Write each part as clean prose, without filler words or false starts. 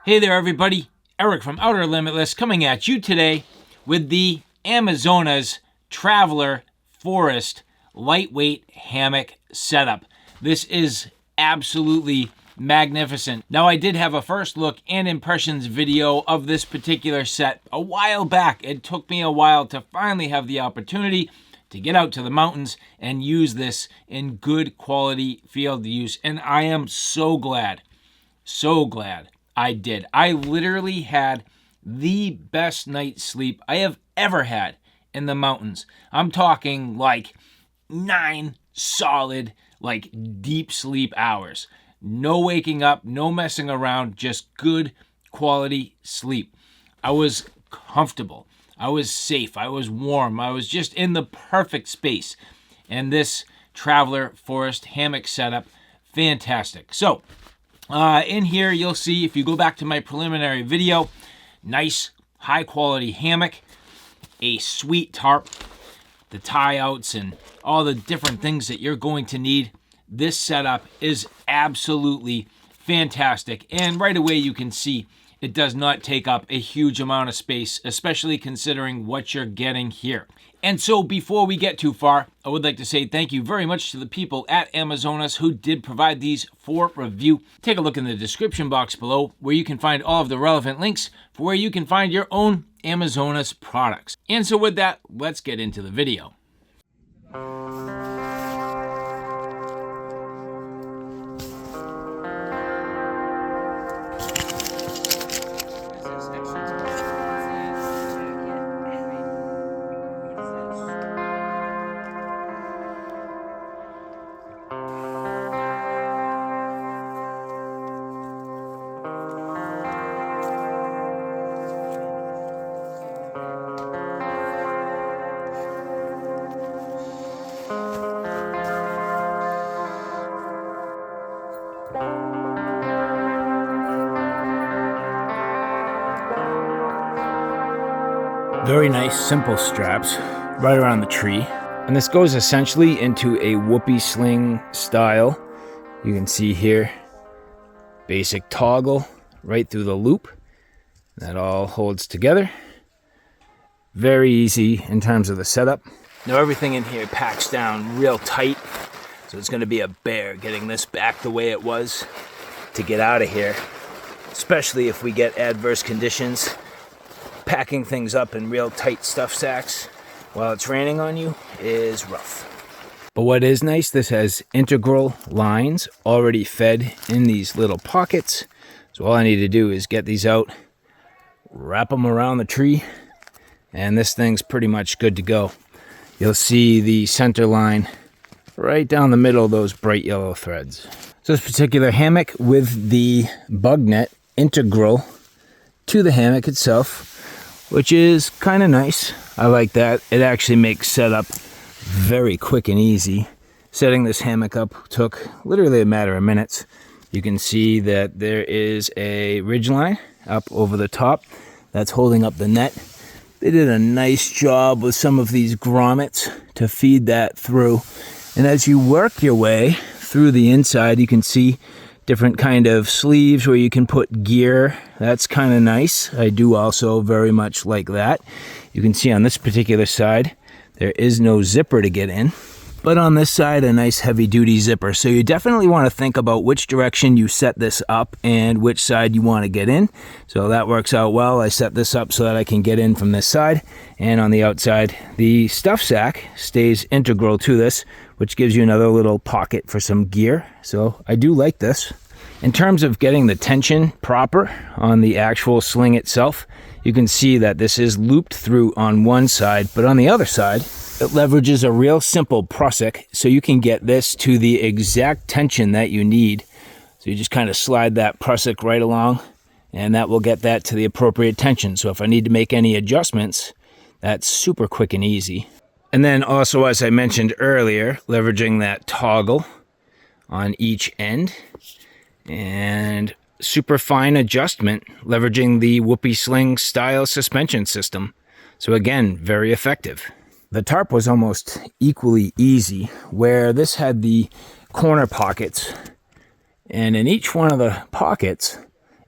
Hey there everybody, Eric from Outer Limitless coming at you today with the Amazonas Traveler Forest lightweight hammock setup. This is absolutely magnificent. Now I did have a first look and impressions video of this particular set a while back. It took me a while to finally have the opportunity to get out to the mountains and use this in good quality field use, and I am so glad I did. I literally had the best night's sleep I have ever had in the mountains. I'm talking like 9 solid, like deep sleep hours. No waking up, no messing around, just good quality sleep. I was comfortable. I was safe. I was warm. I was just in the perfect space. And this Traveler Forest hammock setup, fantastic. So, in here, you'll see, if you go back to my preliminary video, nice, high-quality hammock, a sweet tarp, the tie-outs, and all the different things that you're going to need. This setup is absolutely fantastic, and right away you can see it does not take up a huge amount of space, especially considering what you're getting here. And so before we get too far, I would like to say thank you very much to the people at Amazonas who did provide these for review. Take a look in the description box below where you can find all of the relevant links for where you can find your own Amazonas products. And so with that, let's get into the video. Very nice, simple straps right around the tree. And this goes essentially into a whoopee sling style. You can see here, basic toggle right through the loop. That all holds together. Very easy in terms of the setup. Now everything in here packs down real tight. So it's going to be a bear getting this back the way it was to get out of here. Especially if we get adverse conditions. Packing things up in real tight stuff sacks while it's raining on you is rough. But what is nice, this has integral lines already fed in these little pockets. So all I need to do is get these out, wrap them around the tree, and this thing's pretty much good to go. You'll see the center line right down the middle of those bright yellow threads. So this particular hammock with the bug net integral to the hammock itself, which is kind of nice. I like that. It actually makes setup very quick and easy. Setting this hammock up took literally a matter of minutes. You can see that there is a ridge line up over the top that's holding up the net. They did a nice job with some of these grommets to feed that through. And as you work your way through the inside, you can see different kind of sleeves where you can put gear. That's kind of nice. I do also very much like that. You can see on this particular side, there is no zipper to get in. But on this side, a nice heavy duty zipper. So you definitely want to think about which direction you set this up and which side you want to get in. So that works out well. I set this up so that I can get in from this side. And on the outside, the stuff sack stays integral to this, which gives you another little pocket for some gear. So I do like this. In terms of getting the tension proper on the actual sling itself, you can see that this is looped through on one side, but on the other side, it leverages a real simple prusik, so you can get this to the exact tension that you need. So you just kind of slide that prusik right along, and that will get that to the appropriate tension. So if I need to make any adjustments, that's super quick and easy. And then also, as I mentioned earlier, leveraging that toggle on each end, and super fine adjustment, leveraging the whoopee sling style suspension system. So again, very effective. The tarp was almost equally easy, where this had the corner pockets, and in each one of the pockets,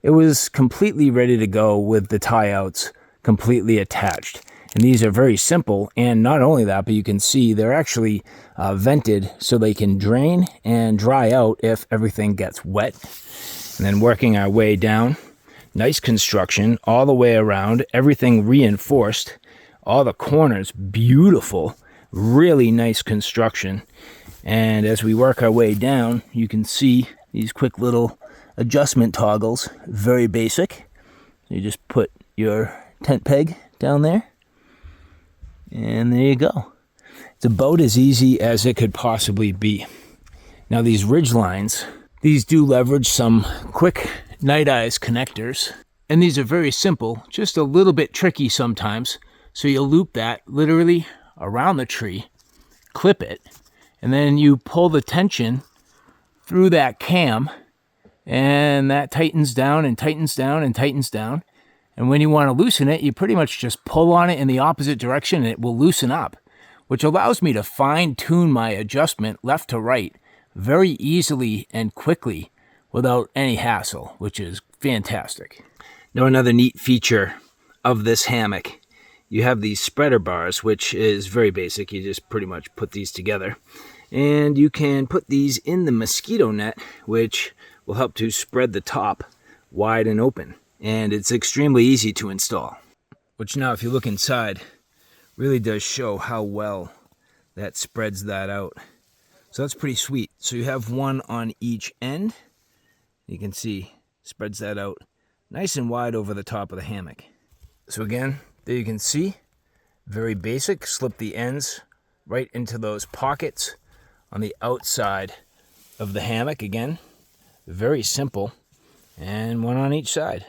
it was completely ready to go with the tie outs completely attached. And these are very simple, and not only that, but you can see they're actually vented so they can drain and dry out if everything gets wet. And then working our way down, nice construction all the way around, everything reinforced, all the corners beautiful, really nice construction. And as we work our way down, you can see these quick little adjustment toggles, very basic. You just put your tent peg down there, and there you go. It's about as easy as it could possibly be. Now these ridge lines, these do leverage some quick night eyes connectors, and these are very simple, just a little bit tricky sometimes. So you loop that literally around the tree, clip it, and then you pull the tension through that cam, and that tightens down and tightens down and tightens down. And when you want to loosen it, you pretty much just pull on it in the opposite direction and it will loosen up, which allows me to fine-tune my adjustment left to right very easily and quickly without any hassle, which is fantastic. Now another neat feature of this hammock, you have these spreader bars, which is very basic. You just pretty much put these together. And you can put these in the mosquito net, which will help to spread the top wide and open. And it's extremely easy to install. Which now, if you look inside, really does show how well that spreads that out. So that's pretty sweet. So you have one on each end. You can see, spreads that out nice and wide over the top of the hammock. So again, there you can see, very basic. Slip the ends right into those pockets on the outside of the hammock. Again, very simple, and one on each side.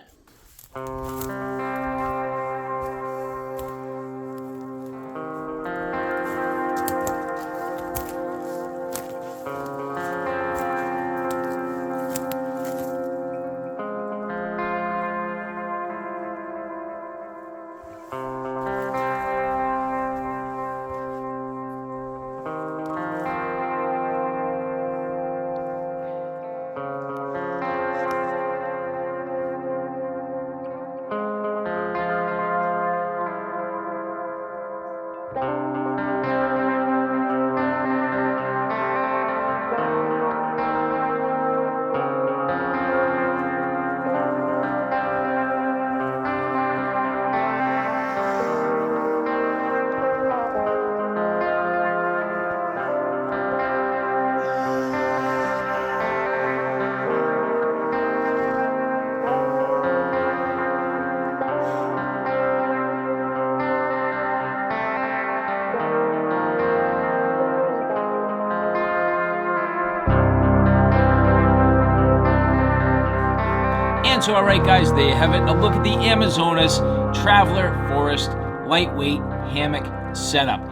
So, all right, guys, there you have it. A look at the Amazonas Traveler Forest lightweight hammock setup.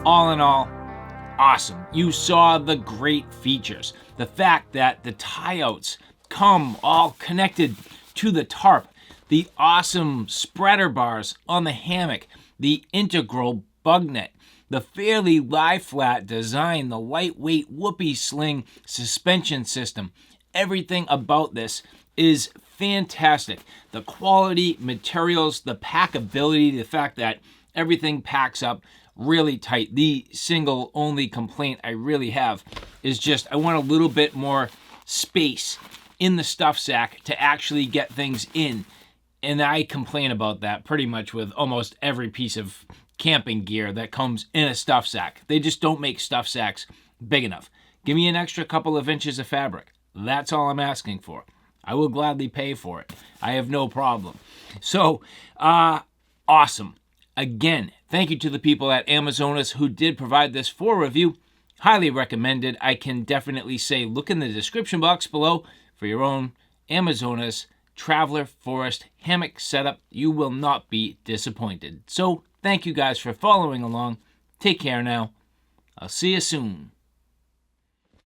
All in all, awesome. You saw the great features. The fact that the tie-outs come all connected to the tarp, the awesome spreader bars on the hammock, the integral bug net, the fairly lie-flat design, the lightweight whoopee sling suspension system. Everything about this is fantastic. The quality, materials, the packability, the fact that everything packs up really tight. The single only complaint I really have is just I want a little bit more space in the stuff sack to actually get things in. And I complain about that pretty much with almost every piece of camping gear that comes in a stuff sack. They just don't make stuff sacks big enough. Give me an extra couple of inches of fabric. That's all I'm asking for. I will gladly pay for it. I have no problem. So, awesome. Again, thank you to the people at Amazonas who did provide this for review. Highly recommended. I can definitely say look in the description box below for your own Amazonas Traveler Forest hammock setup. You will not be disappointed. So, thank you guys for following along. Take care now. I'll see you soon.